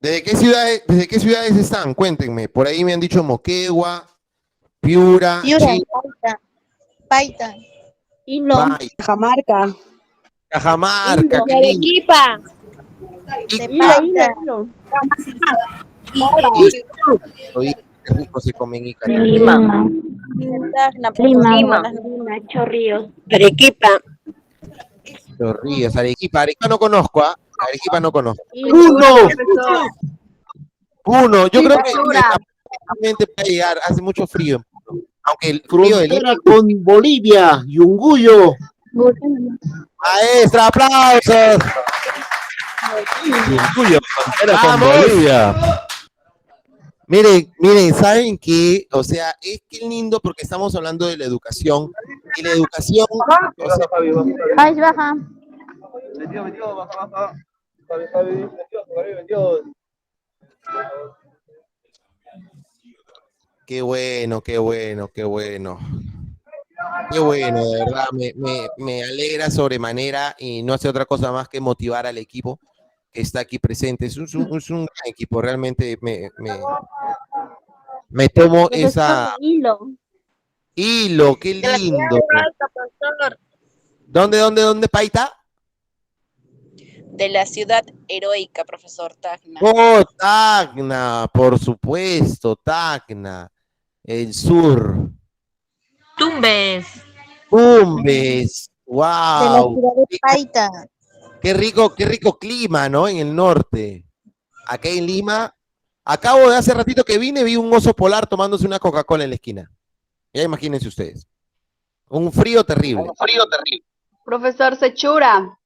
desde qué ciudades están? Cuéntenme. Por ahí me han dicho Moquegua, Piura, Piura, Chile, Paita, Hilo. Pai, Cajamarca. Cajamarca, Hilo. qué lindo. Arequipa. de Hilo, Paita, hilo. Qué rico se come en Ica. Lima. Tacna, Lima. Lima, Lima, Chorrillos. Arequipa. Chorrillos, Arequipa. Arequipa no conozco, ¿ah? Arequipa no conozco. ¡Uno! Puno, yo creo que Piura. realmente puede llegar, hace mucho frío, en Puno. Aunque el frío del Frontera con Bolivia, Yunguyo. maestra, aplausos. Tuyo, frontera con ¡Vamos! Bolivia. Miren, ¿saben qué? O sea, es que lindo porque estamos hablando de la educación. Y la educación, o sea, País Baja. qué bueno, qué bueno, qué bueno. Qué bueno, de verdad, me alegra sobremanera y no hace otra cosa más que motivar al equipo que está aquí presente. Es un gran equipo, realmente me tomo esa hilo, qué lindo. ¿Dónde, Paita? de la ciudad heroica, profesor Tacna. Oh, Tacna, por supuesto, Tacna, el sur. Tumbes. Tumbes, De la wow. ciudad de Paita. Qué rico clima, ¿no? En el norte. Acá en Lima, acabo de hace ratito que vine, vi un oso polar tomándose una Coca-Cola en la esquina. Ya imagínense ustedes. Un frío terrible. Profesor Sechura.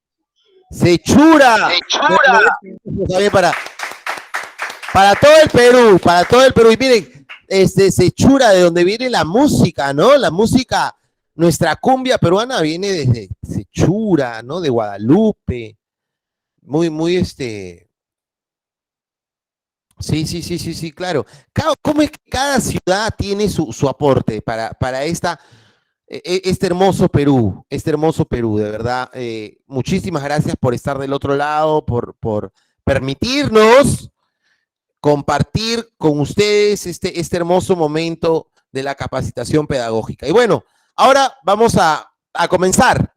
¡Sechura! También para todo el Perú. Y miren, Sechura, de donde viene la música, ¿no? La música, nuestra cumbia peruana viene desde Sechura, ¿no? De Guadalupe. Muy. Sí, claro. ¿Cómo es que cada ciudad tiene su aporte para este hermoso Perú, de verdad? Muchísimas gracias por estar del otro lado, por permitirnos compartir con ustedes este hermoso momento de la capacitación pedagógica. Y bueno, ahora vamos a comenzar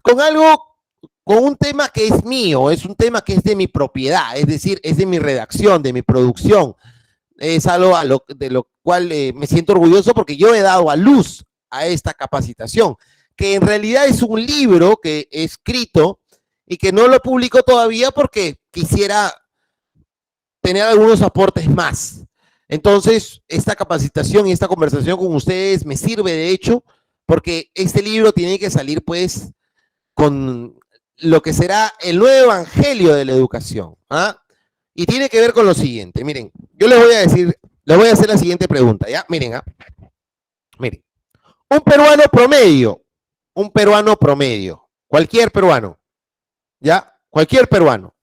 con algo, con un tema que es mío, es un tema que es de mi propiedad, es decir, es de mi redacción, de mi producción. Es algo de lo cual me siento orgulloso porque yo he dado a luz a esta capacitación, que en realidad es un libro que he escrito y que no lo publico todavía porque quisiera tener algunos aportes más. Entonces, esta capacitación y esta conversación con ustedes me sirve de hecho porque este libro tiene que salir pues con lo que será el nuevo evangelio de la educación. ¿Ah? Y tiene que ver con lo siguiente. Miren, yo les voy a hacer la siguiente pregunta, ¿ya? Miren, miren. Un peruano promedio, cualquier peruano, ¿ya? Cualquier peruano,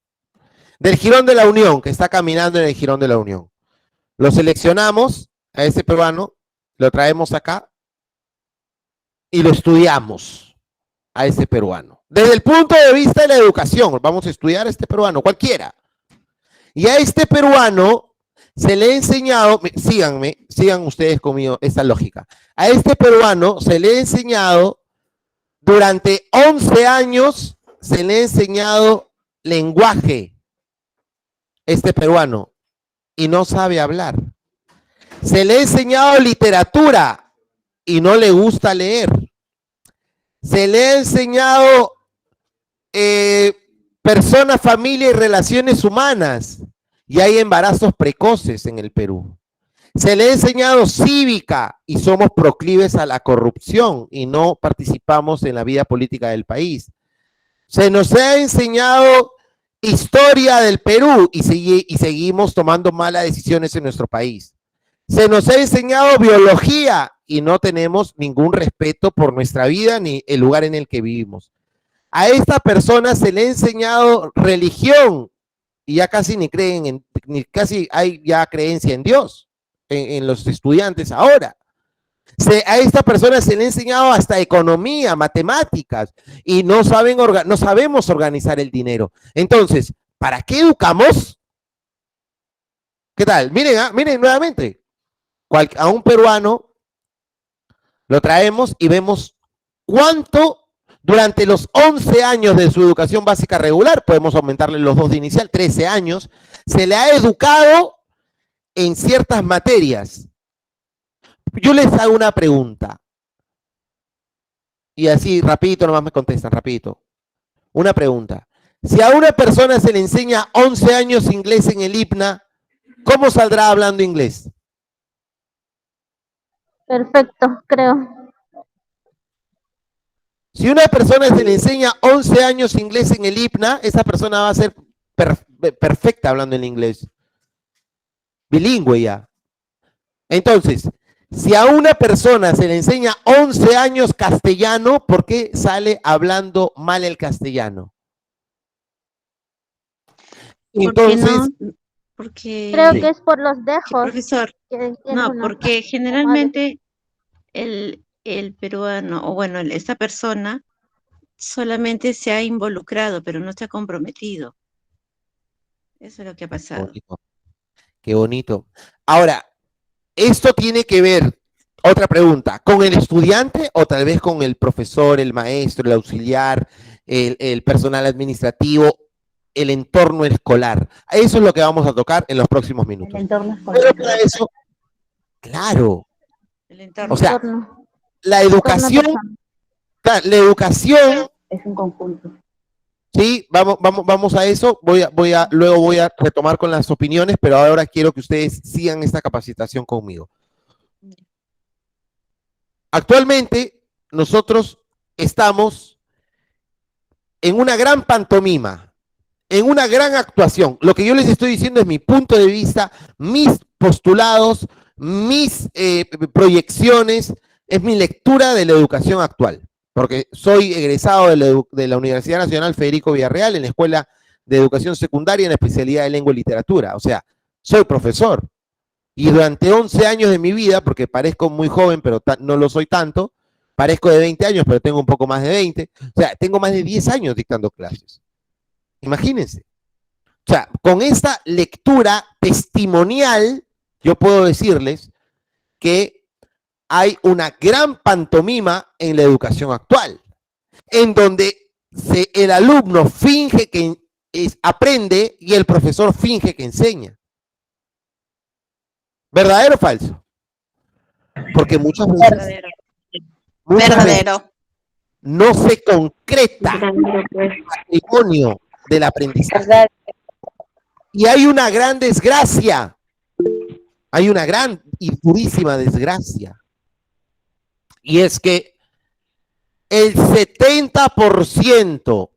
del Jirón de la Unión, que está caminando en el Jirón de la Unión. Lo seleccionamos a ese peruano, lo traemos acá y lo estudiamos a ese peruano. Desde el punto de vista de la educación, vamos a estudiar a este peruano, cualquiera. Y a este peruano se le ha enseñado, sigan ustedes conmigo esta lógica. A este peruano se le ha enseñado durante 11 años, se le ha enseñado lenguaje, este peruano, y no sabe hablar. Se le ha enseñado literatura y no le gusta leer. Se le ha enseñado personas, familia y relaciones humanas, y hay embarazos precoces en el Perú. Se le ha enseñado cívica y somos proclives a la corrupción y no participamos en la vida política del país. Se nos ha enseñado historia del Perú y seguimos tomando malas decisiones en nuestro país. Se nos ha enseñado biología y no tenemos ningún respeto por nuestra vida ni el lugar en el que vivimos. A esta persona se le ha enseñado religión y ya casi ni casi hay ya creencia en Dios en los estudiantes ahora. A esta persona se le ha enseñado hasta economía, matemáticas y no sabemos organizar el dinero. Entonces, ¿para qué educamos? ¿Qué tal? Miren, miren nuevamente. A un peruano lo traemos y vemos cuánto durante los 11 años de su educación básica regular, podemos aumentarle los 2 de inicial, 13 años, se le ha educado en ciertas materias. Yo les hago una pregunta. Y así, rapidito, nomás me contestan, rapidito. Una pregunta. Si a una persona se le enseña 11 años inglés en el IPNA, ¿cómo saldrá hablando inglés? Perfecto, creo. Si una persona se le enseña 11 años inglés en el IPNA, esa persona va a ser perfecta hablando en inglés. Bilingüe ya. Entonces, si a una persona se le enseña 11 años castellano, ¿por qué sale hablando mal el castellano? Entonces, Porque, Creo que es por los dejos. profesor, que tiene no, uno. porque generalmente el peruano, o bueno, esta persona solamente se ha involucrado, pero no se ha comprometido. Eso es lo que ha pasado. bonito. Qué bonito. Ahora, esto tiene que ver, otra pregunta, ¿con el estudiante o tal vez con el profesor, el maestro, el auxiliar, el personal administrativo, el entorno escolar? Eso es lo que vamos a tocar en los próximos minutos. El entorno Pero escolar. para eso, claro, El entorno. o sea, Entorno. la educación, la educación, Es un conjunto. sí, vamos a eso. Luego voy a retomar con las opiniones, pero ahora quiero que ustedes sigan esta capacitación conmigo. Actualmente, nosotros estamos en una gran pantomima, en una gran actuación. Lo que yo les estoy diciendo es mi punto de vista, mis postulados, mis proyecciones, es mi lectura de la educación actual. Porque soy egresado de la Universidad Nacional Federico Villarreal en la Escuela de Educación Secundaria en la especialidad de Lengua y Literatura. O sea, soy profesor. Y durante 11 años de mi vida, porque parezco muy joven, pero no lo soy tanto, parezco de 20 años, pero tengo un poco más de 20, o sea, tengo más de 10 años dictando clases. Imagínense. O sea, con esta lectura testimonial, yo puedo decirles que hay una gran pantomima en la educación actual, en donde el alumno finge que aprende y el profesor finge que enseña. ¿Verdadero o falso? Porque muchas veces Verdadero. no se concreta el patrimonio del aprendizaje. Y hay una gran desgracia, hay una gran y purísima desgracia. Y es que el 70%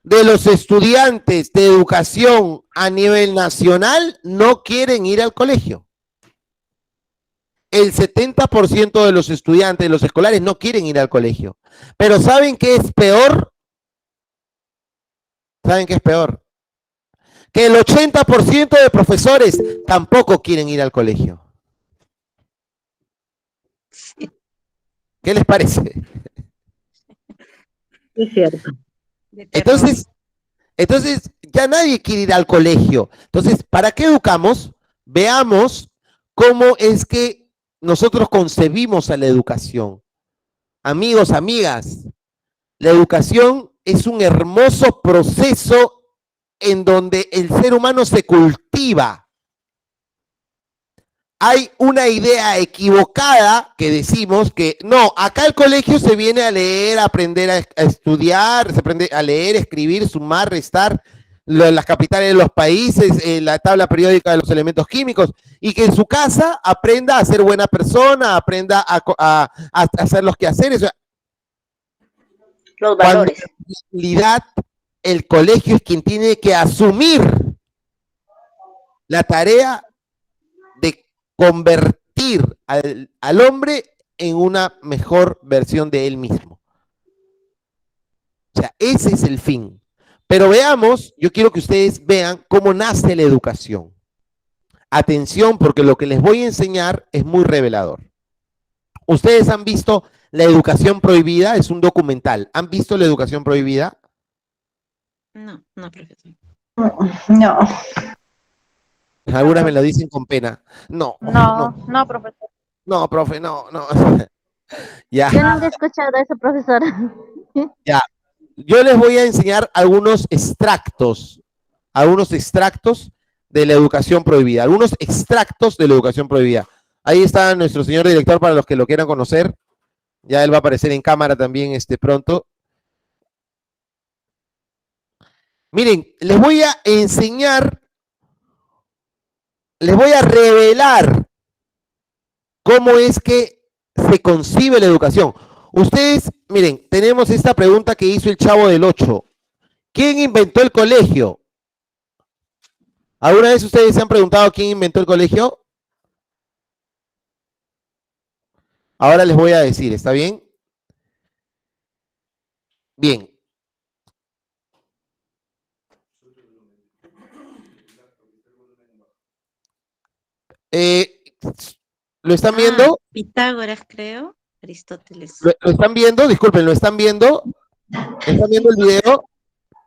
de los estudiantes de educación a nivel nacional no quieren ir al colegio. El 70% de los estudiantes, de los escolares, no quieren ir al colegio. Pero ¿saben qué es peor? ¿Saben qué es peor? Que el 80% de profesores tampoco quieren ir al colegio. ¿Qué les parece? Es cierto. Entonces, ya nadie quiere ir al colegio. Entonces, ¿para qué educamos? Veamos cómo es que nosotros concebimos a la educación. Amigos, amigas, la educación es un hermoso proceso en donde el ser humano se cultiva. Hay una idea equivocada que decimos que no, acá el colegio se viene a leer, a aprender a estudiar, se aprende a leer, escribir, sumar, restar, las capitales de los países, la tabla periódica de los elementos químicos, y que en su casa aprenda a ser buena persona, aprenda a hacer los quehaceres. Los Cuando valores. en realidad el colegio es quien tiene que asumir la tarea de convertir al hombre en una mejor versión de él mismo. O sea, ese es el fin. Pero veamos, yo quiero que ustedes vean cómo nace la educación. Atención, porque lo que les voy a enseñar es muy revelador. Ustedes han visto La Educación Prohibida, es un documental. ¿Han visto La Educación Prohibida? No, profesor. No. Algunas me lo dicen con pena. No, no, No, profesor. no, profe, no, no. Ya, Yo nunca he escuchado eso, profesor. ya. Yo les voy a enseñar algunos extractos de la educación prohibida, algunos extractos de la educación prohibida. Ahí está nuestro señor director para los que lo quieran conocer. Ya él va a aparecer en cámara también pronto. Miren, les voy a enseñar, les voy a revelar cómo es que se concibe la educación. Ustedes, miren, tenemos esta pregunta que hizo el Chavo del 8. ¿Quién inventó el colegio? ¿Alguna vez ustedes se han preguntado quién inventó el colegio? Ahora les voy a decir, ¿está bien? Bien. Eh, ¿Lo están viendo? Pitágoras, creo. Aristóteles. ¿Lo están viendo? Disculpen, ¿lo están viendo? ¿Están viendo el video?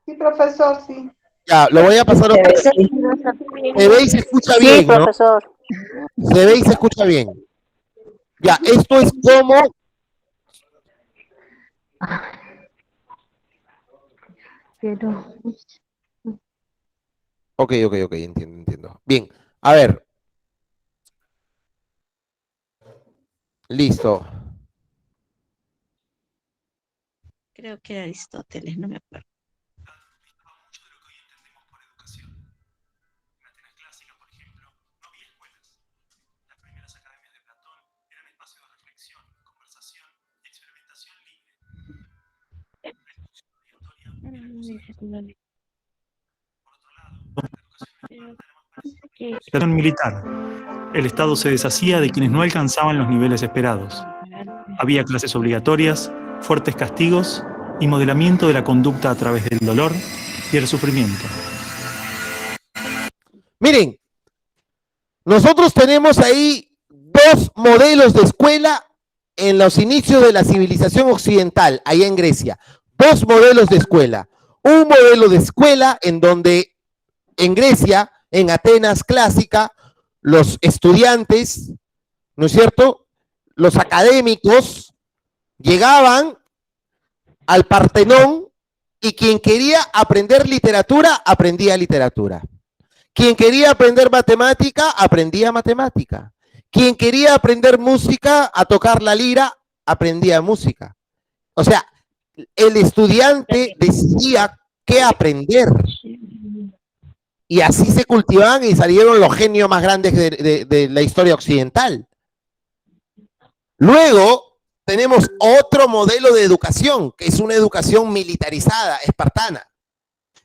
Sí, profesor, sí. Ya, lo voy a pasar otra vez. Se ve y se escucha bien, ¿no? profesor. Se ve y se escucha bien. Ya, esto es como... Pero, Ok, entiendo. Bien, a ver. Listo. Creo que era Aristóteles, no me acuerdo. Educación militar. El Estado se deshacía de quienes no alcanzaban los niveles esperados. Había clases obligatorias, fuertes castigos y modelamiento de la conducta a través del dolor y el sufrimiento. Miren, nosotros tenemos ahí dos modelos de escuela en los inicios de la civilización occidental, allá en Grecia. Dos modelos de escuela. Un modelo de escuela en donde en Grecia, en Atenas clásica, los estudiantes, ¿no es cierto? Los académicos llegaban al Partenón y quien quería aprender literatura, aprendía literatura. Quien quería aprender matemática, aprendía matemática. Quien quería aprender música, a tocar la lira, aprendía música. O sea, el estudiante decidía qué aprender. Y así se cultivaban y salieron los genios más grandes de la historia occidental. Luego tenemos otro modelo de educación, que es una educación militarizada, espartana,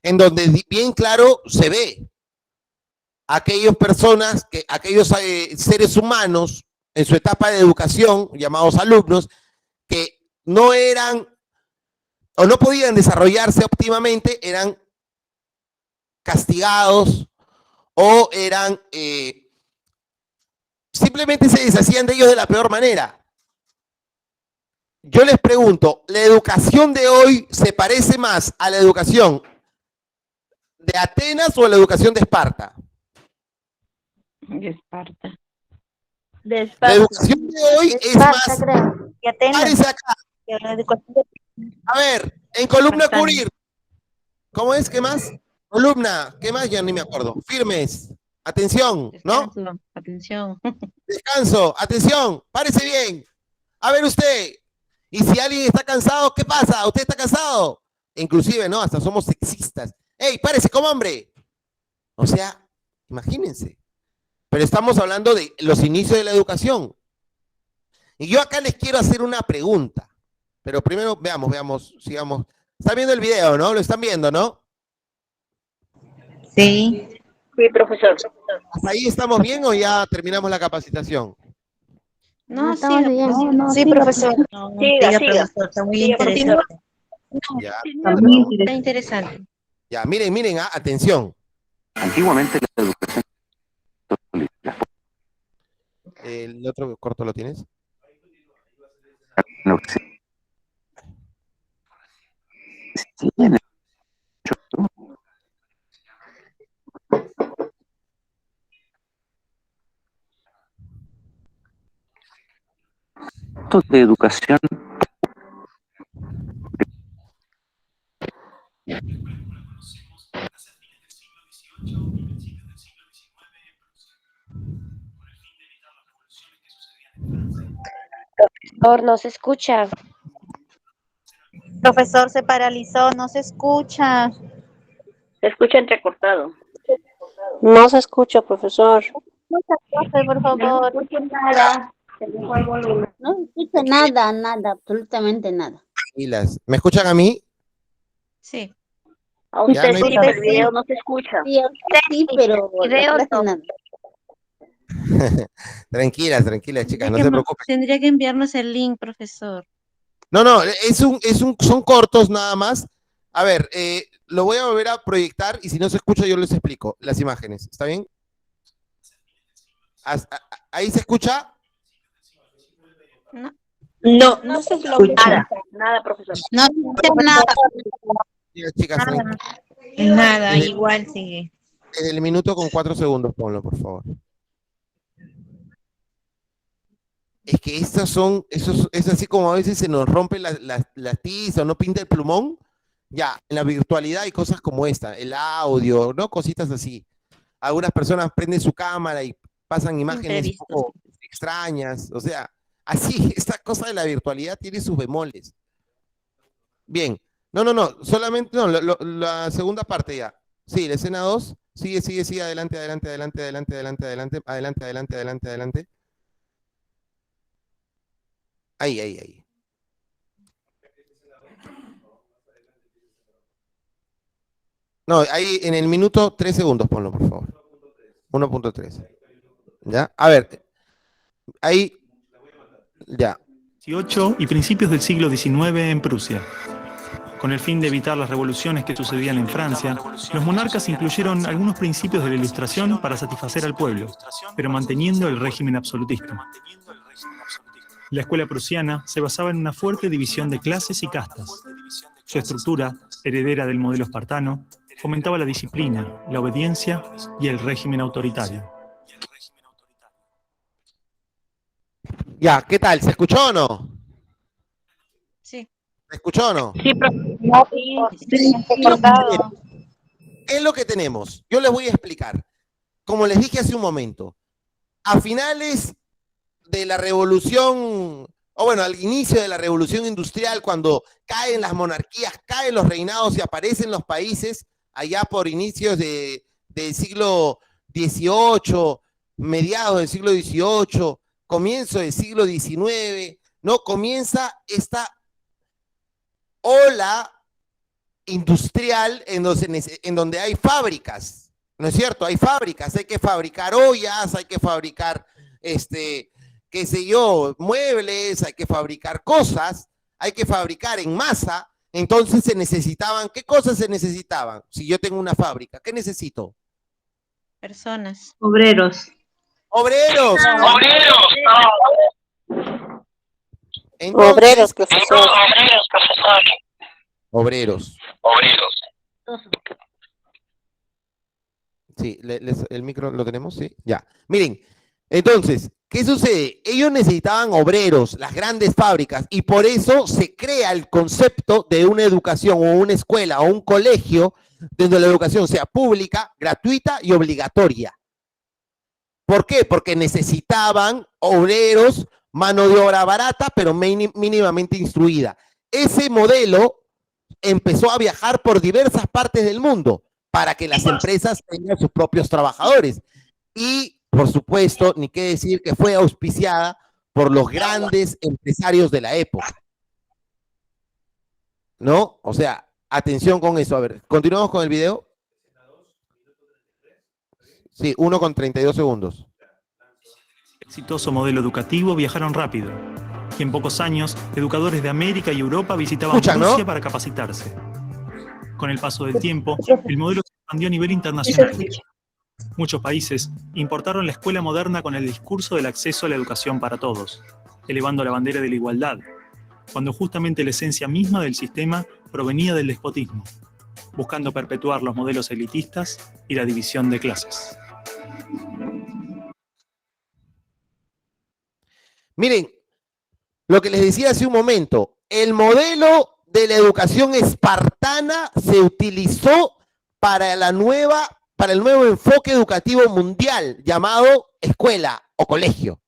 en donde bien claro se ve aquellos seres humanos en su etapa de educación, llamados alumnos, que no eran o no podían desarrollarse óptimamente, eran castigados o eran simplemente se deshacían de ellos de la peor manera. Yo les pregunto, ¿la educación de hoy se parece más a la educación de Atenas o a la educación de Esparta? De Esparta. de La Esparta. educación de hoy De es Esparta, más... creo. Y Atenas. Párese acá. La educación de- A ver, en columna Espartano. cubrir. ¿Cómo es? ¿Qué más? Columna. ¿Qué más? Ya ni me acuerdo. Firmes. Atención, ¿no? Descanso, atención. Descanso. Atención. Párese bien. A ver usted. Y si alguien está cansado, ¿qué pasa? ¿Usted está cansado? Inclusive, ¿no? Hasta somos sexistas. ¡Ey, párese como hombre! O sea, imagínense. Pero estamos hablando de los inicios de la educación. Y yo acá les quiero hacer una pregunta. Pero primero veamos, sigamos. ¿Están viendo el video, no? ¿Lo están viendo, no? Sí. Sí, profesor. ¿Hasta ahí estamos bien o ya terminamos la capacitación? No, estamos siga, bien. profesor. No, Sí, siga, profesor. No, Siga, siga, siga. profesor, está muy Siga, interesante. Ya, Está interesante. ya, miren, atención. Antiguamente la educación ¿El otro corto lo tienes? no existía en el proyectos de educación Profesor, no se escucha. Profesor, se paralizó, no se escucha. Se escucha entrecortado. No se escucha, profesor. Profe, por favor. No escucho nada. Se me fue el volumen. No se escucha nada, nada, absolutamente nada. Tranquilas. ¿Me escuchan a mí? Sí. A usted Ya no hay sí, problema. el video no se escucha. Sí, a usted sí, pero Video la clase no. nada. Tranquilas, chicas, no se preocupen. Tendría que enviarnos el link, profesor. No, son cortos nada más. A ver, lo voy a volver a proyectar y si no se escucha yo les explico las imágenes. ¿Está bien? ¿Ahí se escucha? No, no se escucha. Nada, nada, profesor. No se escucha nada. Chicas, Nada, igual sigue. en el minuto con 4 segundos, ponlo, por favor. Es que es así como a veces se nos rompe la tiza o no pinta el plumón. Ya, en la virtualidad hay cosas como esta, el audio, ¿no? Cositas así. Algunas personas prenden su cámara y pasan imágenes un poco extrañas. O sea, así, esta cosa de la virtualidad tiene sus bemoles. Bien. No, solamente, no, la segunda parte ya. Sí, la escena 2. Sigue, adelante. Ahí. No, ahí en el minuto 3 segundos ponlo, por favor. 1.3. ¿Ya? A ver. Ahí. Ya. XVIII y principios del siglo XIX en Prusia. Con el fin de evitar las revoluciones que sucedían en Francia, los monarcas incluyeron algunos principios de la Ilustración para satisfacer al pueblo, pero manteniendo el régimen absolutista. La escuela prusiana se basaba en una fuerte división de clases y castas. Su estructura, heredera del modelo espartano, fomentaba la disciplina, la obediencia y el régimen autoritario. Ya, ¿qué tal? ¿Se escuchó o no? Sí. ¿Se escuchó o no? Sí, profesor. ¿Qué es lo que tenemos? Yo les voy a explicar. Como les dije hace un momento, a finales de la revolución, o bueno, al inicio de la revolución industrial, cuando caen las monarquías, caen los reinados y aparecen los países, allá por inicios del siglo XVIII, mediados del siglo XVIII, comienzo del siglo XIX, ¿no? Comienza esta ola industrial en donde hay fábricas, ¿no es cierto? Hay fábricas, hay que fabricar ollas, hay que fabricar, qué sé yo, muebles, hay que fabricar cosas, hay que fabricar en masa. Entonces ¿qué cosas se necesitaban? Si yo tengo una fábrica, ¿qué necesito? Personas. Obreros. ¡Obreros! Entonces, Obreros, profesor. Obreros. Sí, el micro lo tenemos, sí, ya. Miren, entonces, ¿qué sucede? Ellos necesitaban obreros, las grandes fábricas, y por eso se crea el concepto de una educación o una escuela o un colegio donde la educación sea pública, gratuita y obligatoria. ¿Por qué? Porque necesitaban obreros, mano de obra barata, pero mínimamente instruida. Ese modelo empezó a viajar por diversas partes del mundo para que las empresas tengan sus propios trabajadores. Y, por supuesto, ni qué decir que fue auspiciada por los grandes empresarios de la época. ¿No? O sea, atención con eso. A ver, continuamos con el video. Sí, 1:32 segundos. Exitoso modelo educativo viajaron rápido. Y en pocos años, educadores de América y Europa visitaban Rusia, ¿no?, para capacitarse. Con el paso del tiempo, el modelo se expandió a nivel internacional. Muchos países importaron la escuela moderna con el discurso del acceso a la educación para todos, elevando la bandera de la igualdad, cuando justamente la esencia misma del sistema provenía del despotismo, buscando perpetuar los modelos elitistas y la división de clases. Miren, lo que les decía hace un momento, el modelo de la educación espartana se utilizó para el nuevo enfoque educativo mundial llamado escuela o colegio.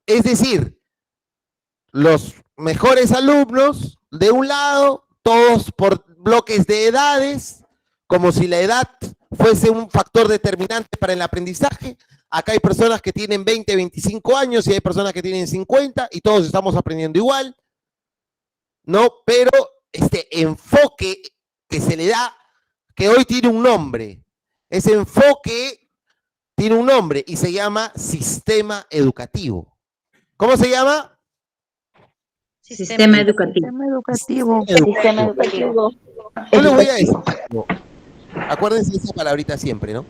Es decir, los mejores alumnos de un lado, todos por bloques de edades, como si la edad fuese un factor determinante para el aprendizaje. Acá hay personas que tienen 20, 25 años y hay personas que tienen 50 y todos estamos aprendiendo igual, ¿no? Pero este enfoque que se le da, que hoy tiene un nombre, ese enfoque tiene un nombre y se llama sistema educativo. ¿Cómo se llama? Sistema educativo. Sistema educativo. Yo les voy a decir algo. Acuérdense de esa palabrita siempre, ¿no?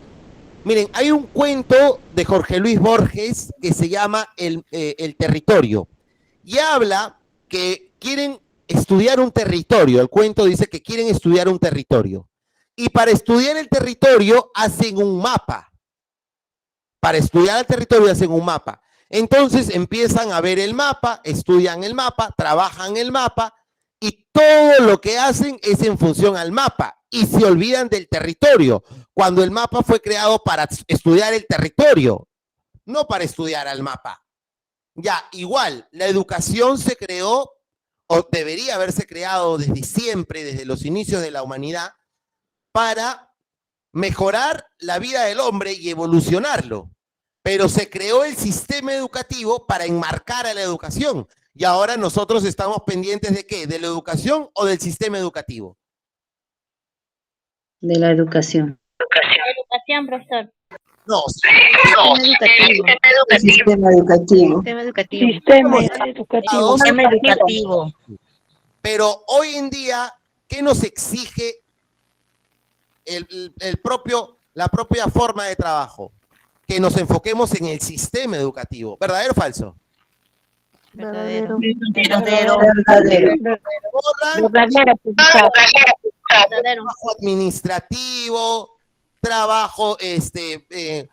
Miren, hay un cuento de Jorge Luis Borges que se llama El Territorio y habla que quieren estudiar un territorio. El cuento dice que quieren estudiar un territorio y para estudiar el territorio hacen un mapa. Para estudiar el territorio hacen un mapa. Entonces empiezan a ver el mapa, estudian el mapa, trabajan el mapa y todo lo que hacen es en función al mapa y se olvidan del territorio, cuando el mapa fue creado para estudiar el territorio, no para estudiar al mapa. Ya, igual, la educación se creó o debería haberse creado desde siempre, desde los inicios de la humanidad, para mejorar la vida del hombre y evolucionarlo. Pero se creó el sistema educativo para enmarcar a la educación. Y ahora nosotros estamos pendientes ¿de qué? ¿De la educación o del sistema educativo? De la educación. Educación, profesor. No, Sistema educativo. Sistema educativo. Sistema educativo. pero hoy en día, ¿qué nos exige la propia forma de trabajo? Que nos enfoquemos en el sistema educativo. ¿Verdadero o falso? Verdadero. Trabajo administrativo, trabajo de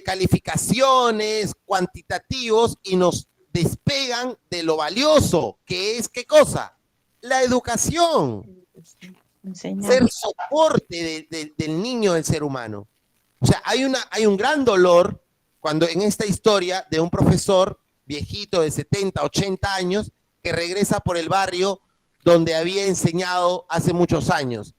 calificaciones, cuantitativos, y nos despegan de lo valioso, que es, ¿qué cosa? La educación. Ser soporte del niño, del ser humano. O sea, hay un gran dolor cuando en esta historia de un profesor viejito de 70, 80 años que regresa por el barrio donde había enseñado hace muchos años.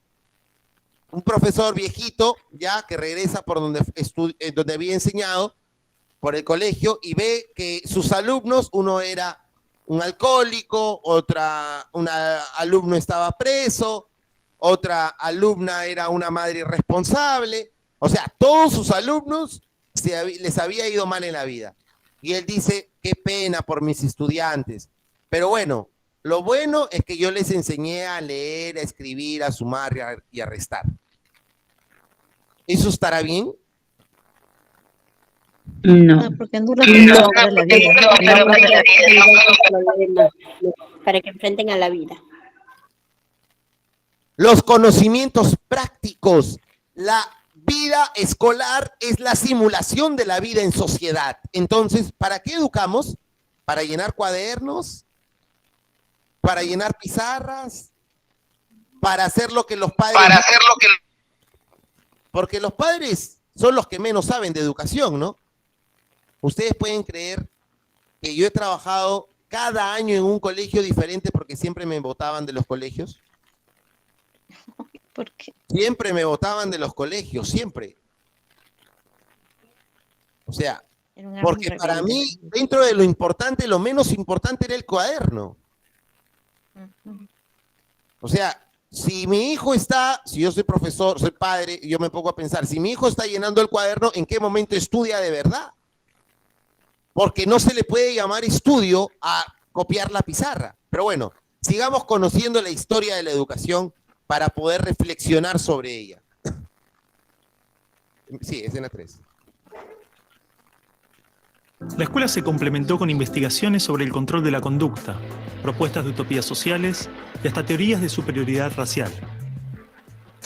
Un profesor viejito ya que regresa por donde había enseñado, por el colegio, y ve que sus alumnos, uno era un alcohólico, una alumno estaba preso, otra alumna era una madre irresponsable. O sea, todos sus alumnos les había ido mal en la vida. Y él dice, qué pena por mis estudiantes. Pero bueno, lo bueno es que yo les enseñé a leer, a escribir, a sumar y a restar. ¿Eso estará bien? No. Porque en duro para la vida. Para que enfrenten a la vida. Los conocimientos prácticos, la vida escolar es la simulación de la vida en sociedad. Entonces, ¿para qué educamos? ¿Para llenar cuadernos? ¿Para llenar pizarras? ¿Para hacer lo que los padres... Porque los padres son los que menos saben de educación, ¿no? Ustedes pueden creer que yo he trabajado cada año en un colegio diferente porque siempre me botaban de los colegios. ¿Por qué? Siempre me botaban de los colegios, siempre. O sea, porque para mí, dentro de lo importante, lo menos importante era el cuaderno. O sea, si mi hijo si yo soy profesor, soy padre, yo me pongo a pensar, si mi hijo está llenando el cuaderno, ¿en qué momento estudia de verdad? Porque no se le puede llamar estudio a copiar la pizarra. Pero bueno, sigamos conociendo la historia de la educación para poder reflexionar sobre ella. Sí, escena 3. La escuela se complementó con investigaciones sobre el control de la conducta, propuestas de utopías sociales y hasta teorías de superioridad racial.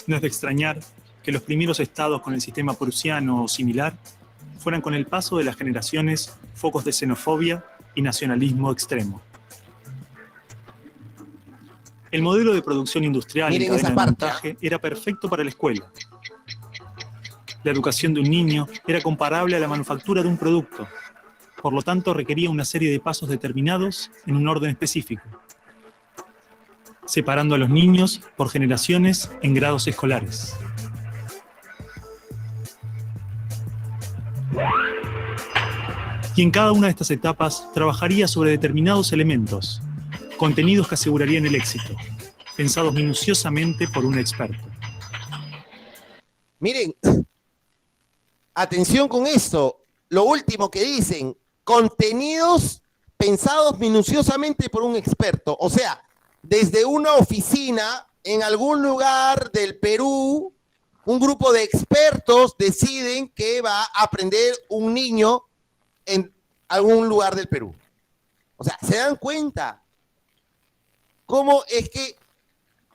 No es de extrañar que los primeros estados con el sistema prusiano o similar fueran con el paso de las generaciones focos de xenofobia y nacionalismo extremo. El modelo de producción industrial y Miren cadena esa de parte, montaje era perfecto para la escuela. La educación de un niño era comparable a la manufactura de un producto. Por lo tanto, requería una serie de pasos determinados en un orden específico, separando a los niños por generaciones en grados escolares. Y en cada una de estas etapas trabajaría sobre determinados elementos, contenidos que asegurarían el éxito, pensados minuciosamente por un experto. Miren, atención con esto. Lo último que dicen, contenidos pensados minuciosamente por un experto. O sea, desde una oficina en algún lugar del Perú, un grupo de expertos deciden que va a aprender un niño en algún lugar del Perú. O sea, ¿se dan cuenta cómo es que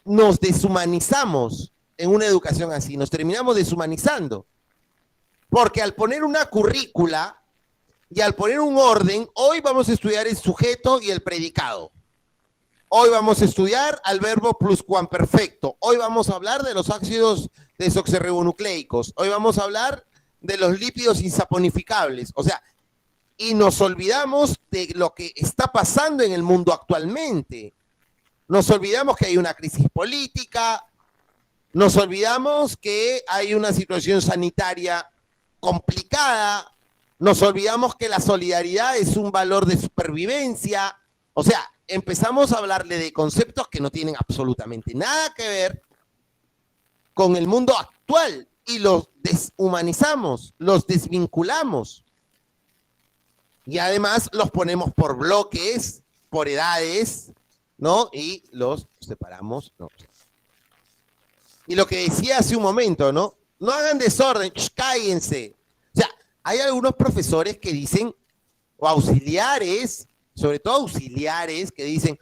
nos deshumanizamos en una educación así? Nos terminamos deshumanizando. Porque al poner una currícula y al poner un orden, hoy vamos a estudiar el sujeto y el predicado. Hoy vamos a estudiar al verbo pluscuamperfecto. Hoy vamos a hablar de los ácidos desoxirribonucleicos. Hoy vamos a hablar de los lípidos insaponificables. O sea, y nos olvidamos de lo que está pasando en el mundo actualmente. Nos olvidamos que hay una crisis política. Nos olvidamos que hay una situación sanitaria complicada, nos olvidamos que la solidaridad es un valor de supervivencia. O sea, empezamos a hablarle de conceptos que no tienen absolutamente nada que ver con el mundo actual y los deshumanizamos, los desvinculamos. Y además los ponemos por bloques, por edades, ¿no? Y los separamos, ¿no? Y lo que decía hace un momento, ¿no? No hagan desorden, cállense. O sea, hay algunos profesores que dicen, o auxiliares, sobre todo auxiliares, que dicen,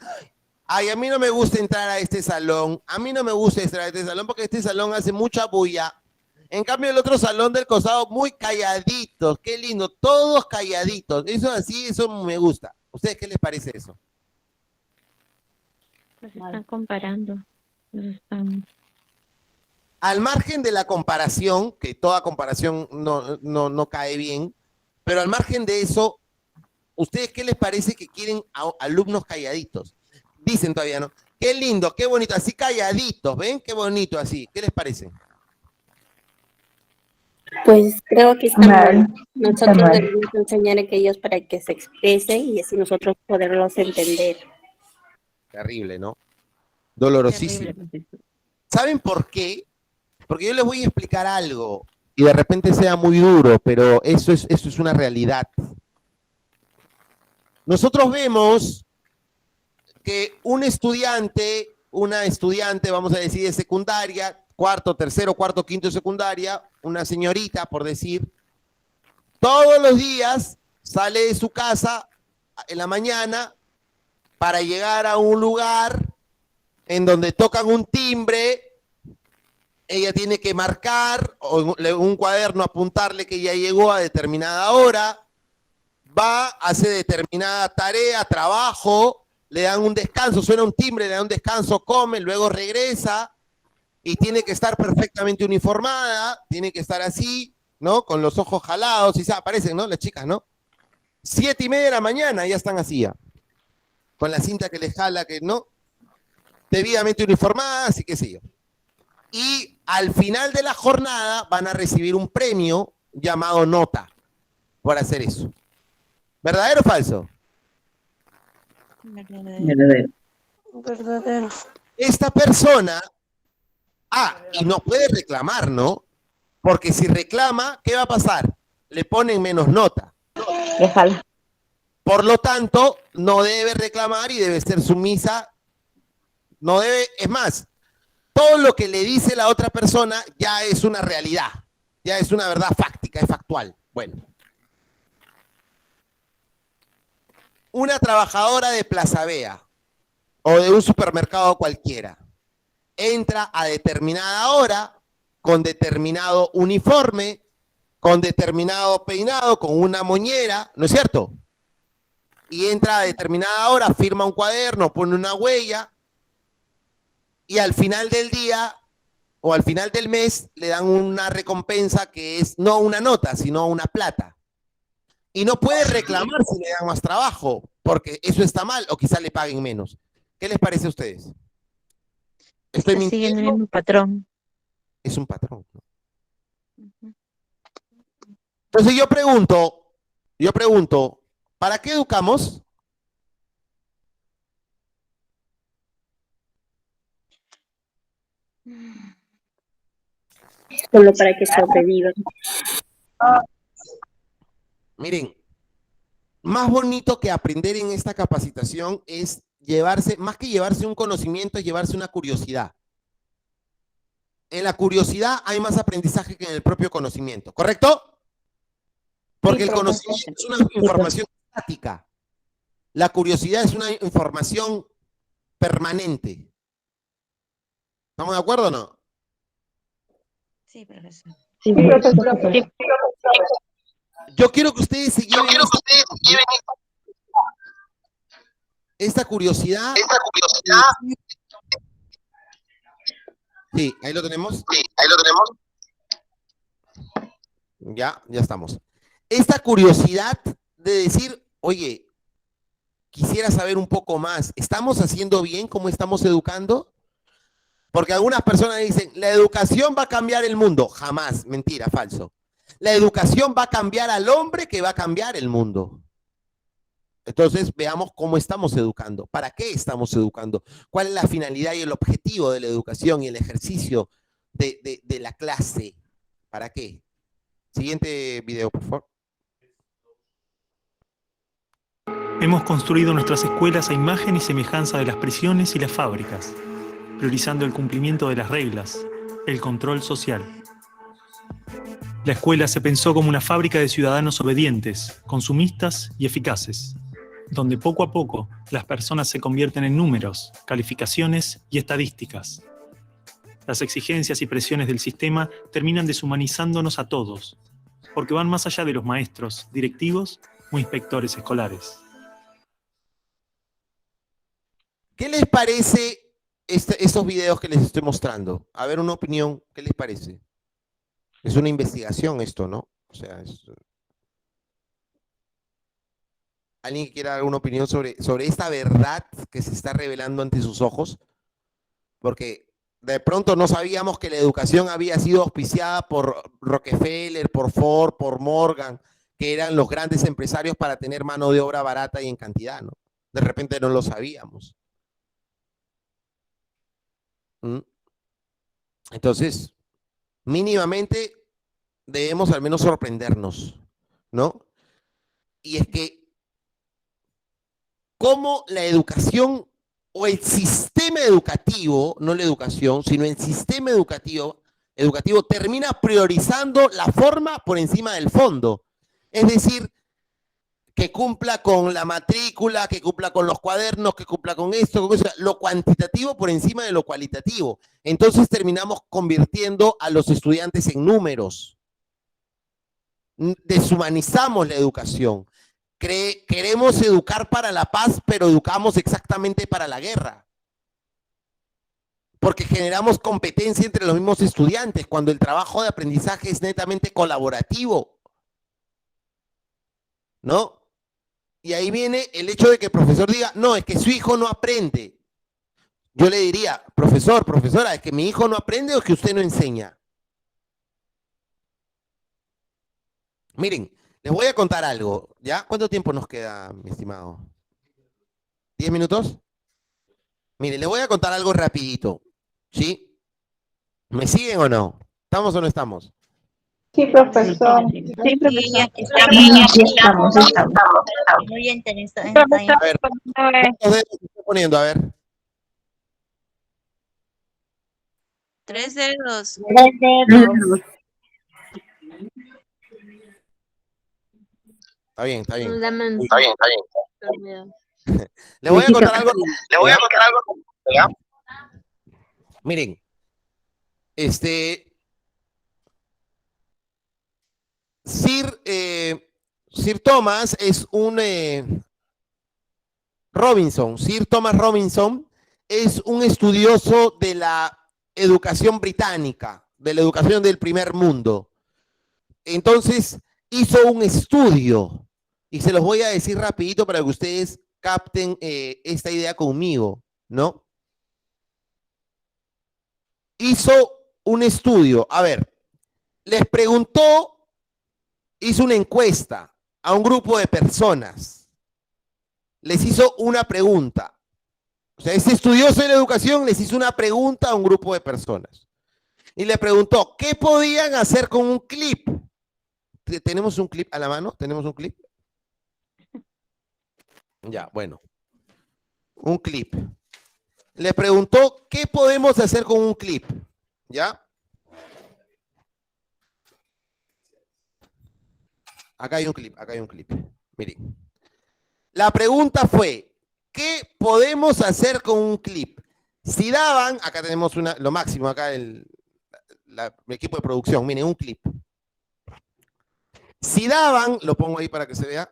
ay, a mí no me gusta entrar a este salón, a mí no me gusta entrar a este salón porque este salón hace mucha bulla. En cambio, el otro salón del costado, muy calladitos, qué lindo, todos calladitos. Eso así, eso me gusta. ¿A ustedes qué les parece eso? Nos están comparando. Nos están... Al margen de la comparación, que toda comparación no cae bien, pero al margen de eso, ¿ustedes qué les parece que quieren a alumnos calladitos? Dicen todavía, ¿no? Qué lindo, qué bonito, así calladitos, ¿ven? Qué bonito así. ¿Qué les parece? Pues creo que está Mal. mal. Nosotros Está mal. debemos enseñar a aquellos para que se expresen y así nosotros poderlos entender. Terrible, ¿no? Dolorosísimo. Terrible. ¿Saben por qué? Porque yo les voy a explicar algo y de repente sea muy duro, pero eso es una realidad. Nosotros vemos que un estudiante, una estudiante, vamos a decir, de secundaria, cuarto, tercero, cuarto, quinto de secundaria, una señorita, por decir, todos los días sale de su casa en la mañana para llegar a un lugar en donde tocan un timbre. Ella tiene que marcar o en un cuaderno apuntarle que ya llegó a determinada hora, va, hace determinada tarea, trabajo, le dan un descanso, suena un timbre, le dan un descanso, come, luego regresa y tiene que estar perfectamente uniformada, tiene que estar así, ¿no? Con los ojos jalados, y se aparecen, ¿no? Las chicas, ¿no? 7:30 de la mañana ya están así ya, con la cinta que les jala, que no, debidamente uniformadas y qué sé yo. Y al final de la jornada van a recibir un premio llamado nota por hacer eso. ¿Verdadero o falso? Verdadero. Verdadero. Esta persona, y no puede reclamar, ¿no? Porque si reclama, ¿qué va a pasar? Le ponen menos nota. Déjala. Por lo tanto, no debe reclamar y debe ser sumisa. No debe, es más, todo lo que le dice la otra persona ya es una realidad, ya es una verdad fáctica, es factual. Bueno. Una trabajadora de Plaza Vea o de un supermercado cualquiera entra a determinada hora, con determinado uniforme, con determinado peinado, con una moñera, ¿no es cierto? y entra a determinada hora, firma un cuaderno, pone una huella, y al final del día o al final del mes le dan una recompensa que es no una nota, sino una plata. Y no puede reclamar si le dan más trabajo, porque eso está mal, o quizá le paguen menos. ¿Qué les parece a ustedes? ¿Estoy Está siguiendo el mintiendo? mismo patrón. Es un patrón, ¿no? Entonces yo pregunto, ¿para qué educamos? Solo para que sobrevivan. Miren, más bonito que aprender en esta capacitación es llevarse, más que llevarse un conocimiento, es llevarse una curiosidad. En la curiosidad hay más aprendizaje que en el propio conocimiento, ¿correcto? Porque el conocimiento es una información estática. La curiosidad es una información permanente. ¿Estamos de acuerdo o no? Sí, profesor. Sí, profesor. Yo quiero que ustedes se lleven esta curiosidad. Sí, ahí lo tenemos. Ya estamos. Esta curiosidad de decir, oye, quisiera saber un poco más. ¿Estamos haciendo bien cómo estamos educando? Porque algunas personas dicen, la educación va a cambiar el mundo. Jamás, mentira, falso. La educación va a cambiar al hombre que va a cambiar el mundo. Entonces, veamos cómo estamos educando. ¿Para qué estamos educando? ¿Cuál es la finalidad y el objetivo de la educación y el ejercicio de la clase? ¿Para qué? Siguiente video, por favor. Hemos construido nuestras escuelas a imagen y semejanza de las prisiones y las fábricas, priorizando el cumplimiento de las reglas, el control social. La escuela se pensó como una fábrica de ciudadanos obedientes, consumistas y eficaces, donde poco a poco las personas se convierten en números, calificaciones y estadísticas. Las exigencias y presiones del sistema terminan deshumanizándonos a todos, porque van más allá de los maestros, directivos o inspectores escolares. ¿Qué les parece estos videos que les estoy mostrando? A ver, una opinión, ¿qué les parece? Es una investigación esto, ¿no? O sea, ¿alguien que quiera dar alguna opinión sobre esta verdad que se está revelando ante sus ojos? Porque de pronto no sabíamos que la educación había sido auspiciada por Rockefeller, por Ford, por Morgan, que eran los grandes empresarios para tener mano de obra barata y en cantidad, ¿no? De repente no lo sabíamos. Entonces, mínimamente debemos al menos sorprendernos, ¿no? Y es que cómo la educación o el sistema educativo, no la educación, sino el sistema educativo termina priorizando la forma por encima del fondo. Es decir, que cumpla con la matrícula, que cumpla con los cuadernos, que cumpla con esto, con eso, lo cuantitativo por encima de lo cualitativo. Entonces terminamos convirtiendo a los estudiantes en números. Deshumanizamos la educación. Queremos educar para la paz, pero educamos exactamente para la guerra. Porque generamos competencia entre los mismos estudiantes, cuando el trabajo de aprendizaje es netamente colaborativo, ¿no? Y ahí viene el hecho de que el profesor diga, no, es que su hijo no aprende. Yo le diría, profesor, profesora, ¿es que mi hijo no aprende o es que usted no enseña? Miren, les voy a contar algo, ¿ya? ¿Cuánto tiempo nos queda, mi estimado? ¿10 minutos? Miren, les voy a contar algo rapidito, ¿sí? ¿Me siguen o no? ¿Estamos o no estamos? Sí, profesor. Sí, profesor. Sí, estamos. Muy interesante. A ver, ¿cuántos dedos estoy poniendo? A ver. 3 dedos. Está bien, está bien. Está bien. Les voy a contar algo. ¿Ya? Miren, Sir Thomas es un Robinson, Sir Thomas Robinson, es un estudioso de la educación británica, de la educación del primer mundo. Entonces, hizo un estudio, y se los voy a decir rapidito para que ustedes capten esta idea conmigo, ¿no? Hizo un estudio, a ver, les preguntó, hizo una encuesta a un grupo de personas, les hizo una pregunta. O sea, ese estudioso de la educación les hizo una pregunta a un grupo de personas. Y le preguntó, ¿qué podían hacer con un clip? ¿Tenemos un clip a la mano? ¿Tenemos un clip? Ya, bueno. Un clip. Le preguntó, ¿qué podemos hacer con un clip? ¿Ya? Acá hay un clip, acá hay un clip. Miren. La pregunta fue, ¿qué podemos hacer con un clip? Si daban, acá tenemos lo máximo, acá el equipo de producción, miren, un clip. Si daban, lo pongo ahí para que se vea,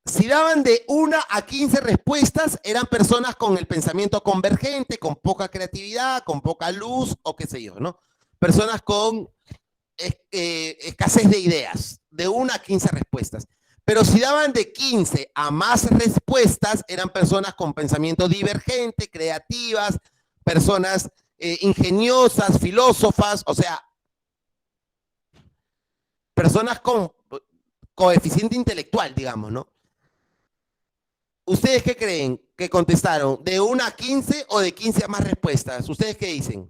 si daban de 1 a 15 respuestas, eran personas con el pensamiento convergente, con poca creatividad, con poca luz, o qué sé yo, ¿no? Personas con escasez de ideas, de 1 a 15 respuestas. Pero si daban de 15 a más respuestas, eran personas con pensamiento divergente, creativas, personas ingeniosas, filósofas, o sea, personas con coeficiente intelectual, digamos, ¿no? ¿Ustedes qué creen que contestaron? ¿De 1 a 15 o de 15 a más respuestas? ¿Ustedes qué dicen?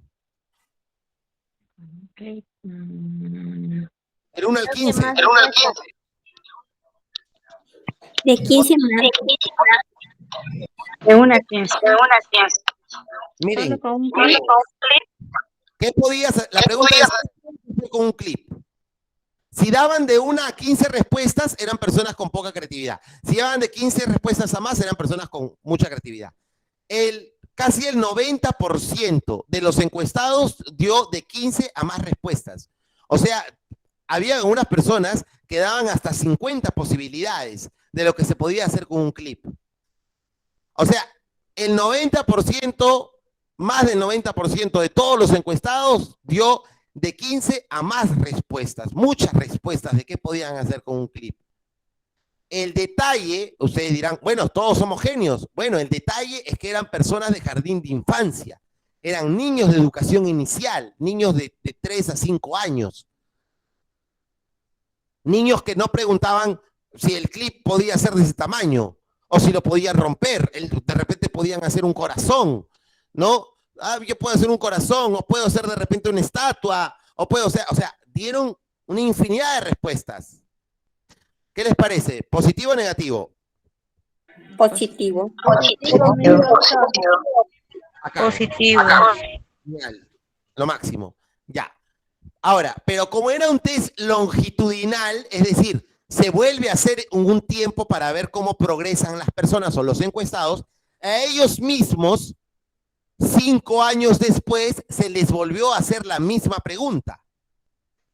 Okay. ¿Del 1 al 15? De 15 más. De 1 a 15. Miren, Solo con un clip. ¿qué podías? La pregunta es con un clip. Si daban de 1 a 15 respuestas, eran personas con poca creatividad. Si daban de 15 respuestas a más, eran personas con mucha creatividad. Casi el 90% de los encuestados dio de 15 a más respuestas. O sea, había algunas personas que daban hasta 50 posibilidades de lo que se podía hacer con un clip. O sea, el 90%, más del 90% de todos los encuestados dio de 15 a más respuestas, muchas respuestas de qué podían hacer con un clip. El detalle, ustedes dirán, bueno, todos somos genios. Bueno, el detalle es que eran personas de jardín de infancia, eran niños de educación inicial, niños de 3 a 5 años. Niños que no preguntaban si el clip podía ser de ese tamaño o si lo podían romper. De repente podían hacer un corazón, ¿no? Yo puedo hacer un corazón, o puedo hacer de repente una estatua, o puedo hacer, o sea, dieron una infinidad de respuestas. ¿Qué les parece? ¿Positivo o negativo? Positivo. Acá. Positivo. Genial. Lo máximo. Ya. Ahora, pero como era un test longitudinal, es decir, se vuelve a hacer un tiempo para ver cómo progresan las personas o los encuestados, a ellos mismos, 5 años después, se les volvió a hacer la misma pregunta.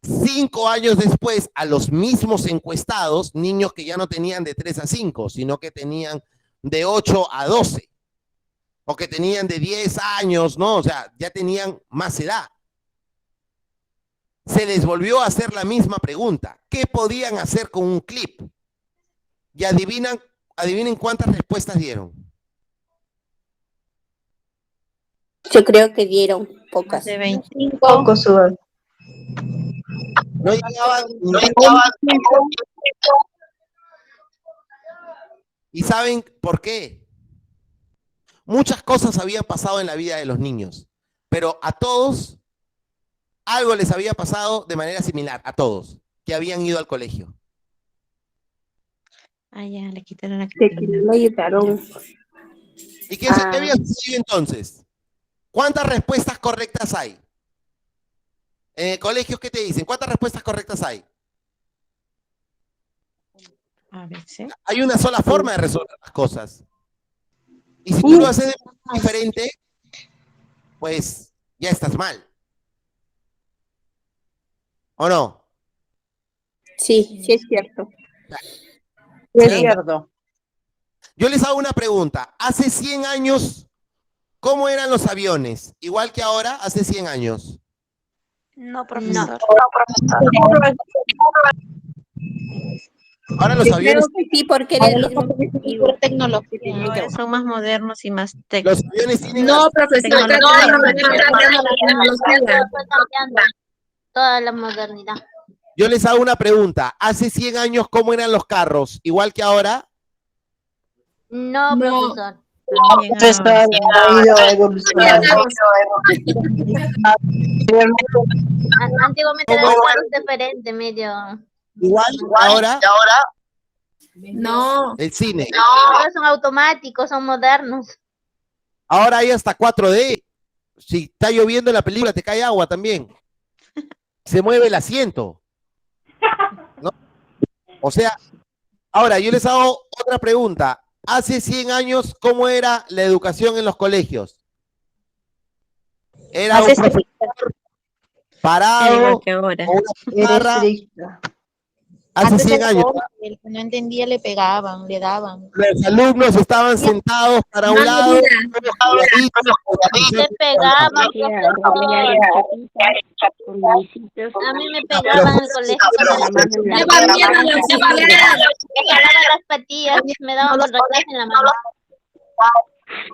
5 años después, a los mismos encuestados, niños que ya no tenían de 3 a 5, sino que tenían de 8 a 12, o que tenían de 10 años, ¿no? O sea, ya tenían más edad. Se les volvió a hacer la misma pregunta. ¿Qué podían hacer con un clip? Y adivinen cuántas respuestas dieron. Yo creo que dieron pocas. De 25. Poco sudor. No llegaban. ¿Y saben por qué? Muchas cosas habían pasado en la vida de los niños, pero a todos algo les había pasado de manera similar, a todos, que habían ido al colegio. Ah, ya, le quitaron la Se lo ayudaron. ¿Y qué había sucedido entonces? ¿Cuántas respuestas correctas hay? En el colegio, ¿qué te dicen? ¿Cuántas respuestas correctas hay? A ver, ¿sí? Hay una sola forma de resolver las cosas. Y si tú lo haces de manera diferente, pues ya estás mal. ¿O no? Sí, sí es cierto. Es cierto. Yo les hago una pregunta. Hace 100 años, ¿cómo eran los aviones? Igual que ahora, hace 100 años. No, profesor. Ahora los Yo aviones, creo que sí, porque era el mismo objetivo. Tecnología. Ahora son más modernos y más los técnicos. aviones tienen No, profesor, Toda la modernidad. Yo les hago una pregunta. Hace 100 años, ¿cómo eran los carros? ¿Igual que ahora? No, profesor. También ahora. Ha ido evolucionando. Antiguamente ¿Cómo eran era? carros diferentes, medio. ¿Igual ahora? No. El cine. Ahora son automáticos, son modernos. Ahora hay hasta 4D. Si está lloviendo en la película, te cae agua también. Se mueve el asiento. ¿No? O sea, ahora yo les hago otra pregunta. Hace 100 años, ¿cómo era la educación en los colegios? Era un profesor Era igual parado que ahora. o una Era pizarra. estricta. Hace 100 años. El que no entendía le pegaban, le daban. Los alumnos estaban sentados para un lado. Le pegaban, a mí me pegaban en el colegio. Me jalaban las patillas, me daban por detrás en la mano.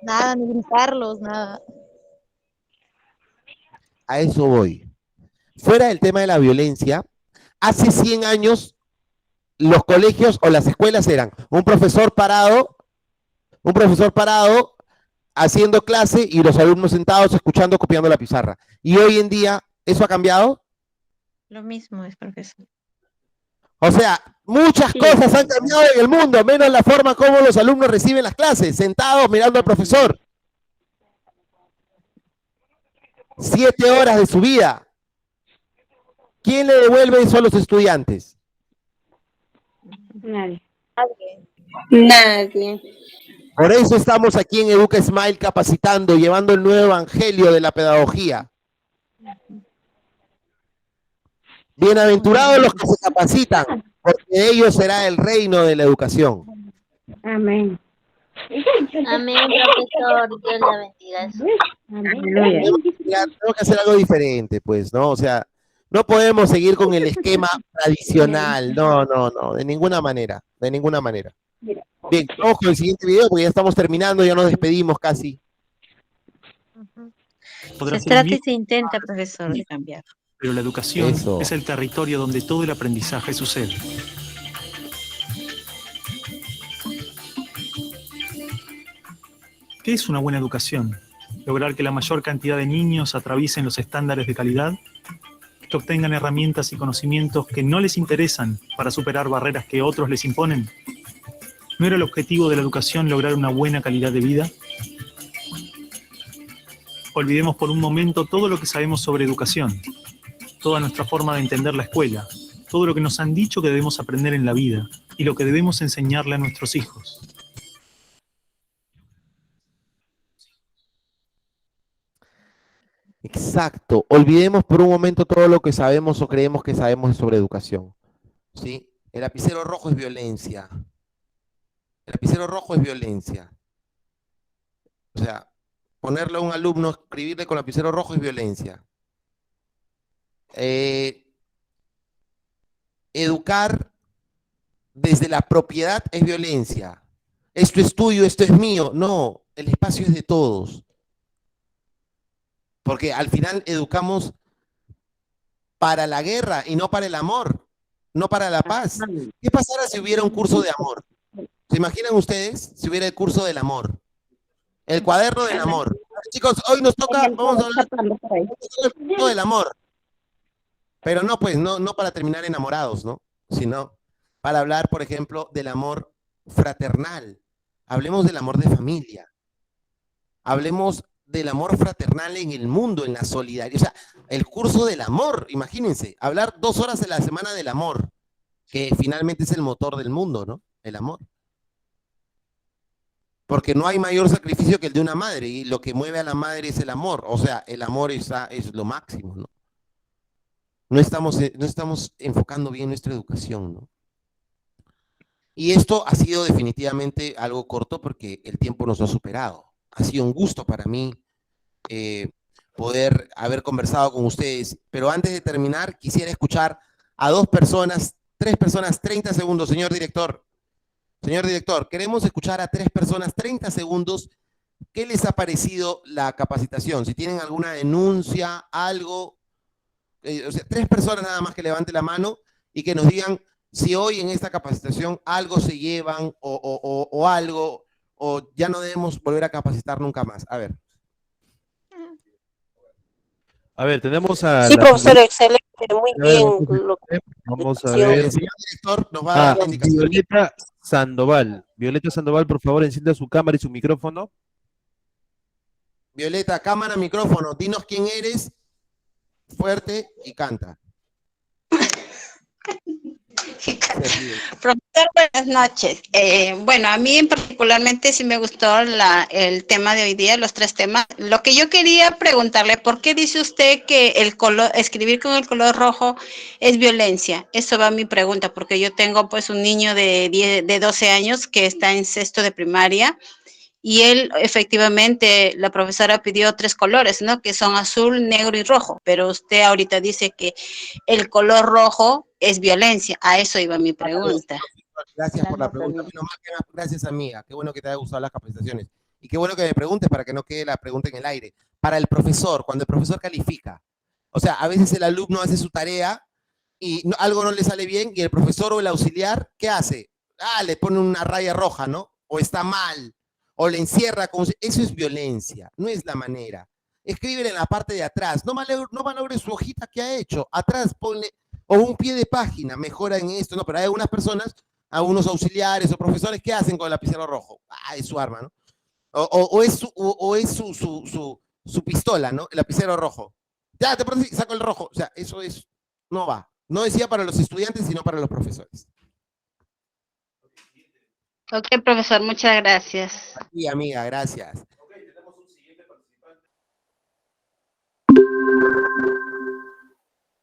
Nada, ni gritarlos, nada. A eso voy. Fuera del tema de la violencia, hace 100 años los colegios o las escuelas eran un profesor parado haciendo clase y los alumnos sentados escuchando, copiando la pizarra. Y hoy en día, ¿eso ha cambiado? Lo mismo es, profesor. O sea, muchas cosas han cambiado en el mundo, menos la forma como los alumnos reciben las clases, sentados mirando al profesor. 7 horas de su vida. ¿Quién le devuelve eso a los estudiantes? Nadie. Nadie. Por eso estamos aquí en Educa Smile capacitando, llevando el nuevo evangelio de la pedagogía. Bienaventurados los que se capacitan, porque de ellos será el reino de la educación. Amén. Amén, profesor. Dios la bendiga. Ya, tengo que hacer algo diferente, pues, ¿no? O sea, no podemos seguir con el esquema tradicional. No, de ninguna manera, de ninguna manera. Bien, vamos con el siguiente video porque ya estamos terminando, ya nos despedimos casi. Podrá Se ser un trata y libro, se intenta, profesor, de cambiar. pero la educación Eso. es el territorio donde todo el aprendizaje sucede. ¿Qué es una buena educación? Lograr que la mayor cantidad de niños atraviesen los estándares de calidad, que obtengan herramientas y conocimientos que no les interesan para superar barreras que otros les imponen. ¿No era el objetivo de la educación lograr una buena calidad de vida? Olvidemos por un momento todo lo que sabemos sobre educación, toda nuestra forma de entender la escuela, todo lo que nos han dicho que debemos aprender en la vida y lo que debemos enseñarle a nuestros hijos. Exacto. Olvidemos por un momento todo lo que sabemos o creemos que sabemos sobre educación. ¿Sí? El lapicero rojo es violencia. El lapicero rojo es violencia. O sea, ponerle a un alumno, escribirle con lapicero rojo es violencia. Educar desde la propiedad es violencia. Esto es tuyo, esto es mío. No, el espacio es de todos. Porque al final educamos para la guerra y no para el amor, no para la paz. ¿Qué pasara si hubiera un curso de amor? ¿Se imaginan ustedes si hubiera el curso del amor? El cuaderno del amor. Chicos, hoy nos toca, vamos a hablar del curso del amor. Pero no, pues, no para terminar enamorados, ¿no? Sino para hablar, por ejemplo, del amor fraternal. Hablemos del amor de familia. Hablemos del amor fraternal en el mundo, en la solidaridad. O sea, el curso del amor, imagínense, hablar 2 horas a la semana del amor, que finalmente es el motor del mundo, ¿no? El amor. Porque no hay mayor sacrificio que el de una madre, y lo que mueve a la madre es el amor. O sea, el amor es lo máximo, ¿no? No estamos enfocando bien nuestra educación, ¿no? Y esto ha sido definitivamente algo corto porque el tiempo nos ha superado. Ha sido un gusto para mí poder haber conversado con ustedes, pero antes de terminar quisiera escuchar a 2 personas, 3 personas, 30 segundos, señor director. Señor director, queremos escuchar a 3 personas, 30 segundos. ¿Qué les ha parecido la capacitación? Si tienen alguna denuncia, algo, o sea, 3 personas nada más que levanten la mano y que nos digan si hoy en esta capacitación algo se llevan o algo, o ya no debemos volver a capacitar nunca más. A ver. A ver, tenemos a Sí, la profesor, señorita- excelente, muy bien. Vamos a Sí, ver. El señor director nos va a dar la indicación. Violeta Sandoval. Violeta Sandoval, por favor, encienda su cámara y su micrófono. Violeta, cámara, micrófono, dinos quién eres, fuerte y canta. Profesor, buenas noches. Bueno, a mí particularmente sí me gustó el tema de hoy día, los 3 temas. Lo que yo quería preguntarle, ¿por qué dice usted que escribir con el color rojo es violencia? Eso va a mi pregunta, porque yo tengo pues un niño de 12 años que está en 6º de primaria. Y él, efectivamente, la profesora pidió 3 colores, ¿no? Que son azul, negro y rojo. Pero usted ahorita dice que el color rojo es violencia. A eso iba mi pregunta. Gracias por la pregunta. Menos mal que gracias, amiga. Qué bueno que te haya gustado las capacitaciones. Y qué bueno que me preguntes para que no quede la pregunta en el aire. Para el profesor, cuando el profesor califica. O sea, a veces el alumno hace su tarea y algo no le sale bien y el profesor o el auxiliar, ¿qué hace? Le pone una raya roja, ¿no? O está mal. O le encierra, eso es violencia, no es la manera. Escríbele en la parte de atrás, no malogre su hojita que ha hecho, atrás ponle, o un pie de página, mejora en esto, no, pero hay algunas personas, algunos auxiliares o profesores que hacen con el lapicero rojo, es su arma, ¿no? O es su pistola, ¿no? El lapicero rojo. Ya, te pones, saco el rojo, o sea, eso es, no va. No decía para los estudiantes, sino para los profesores. Ok, profesor, muchas gracias. Sí, amiga, gracias.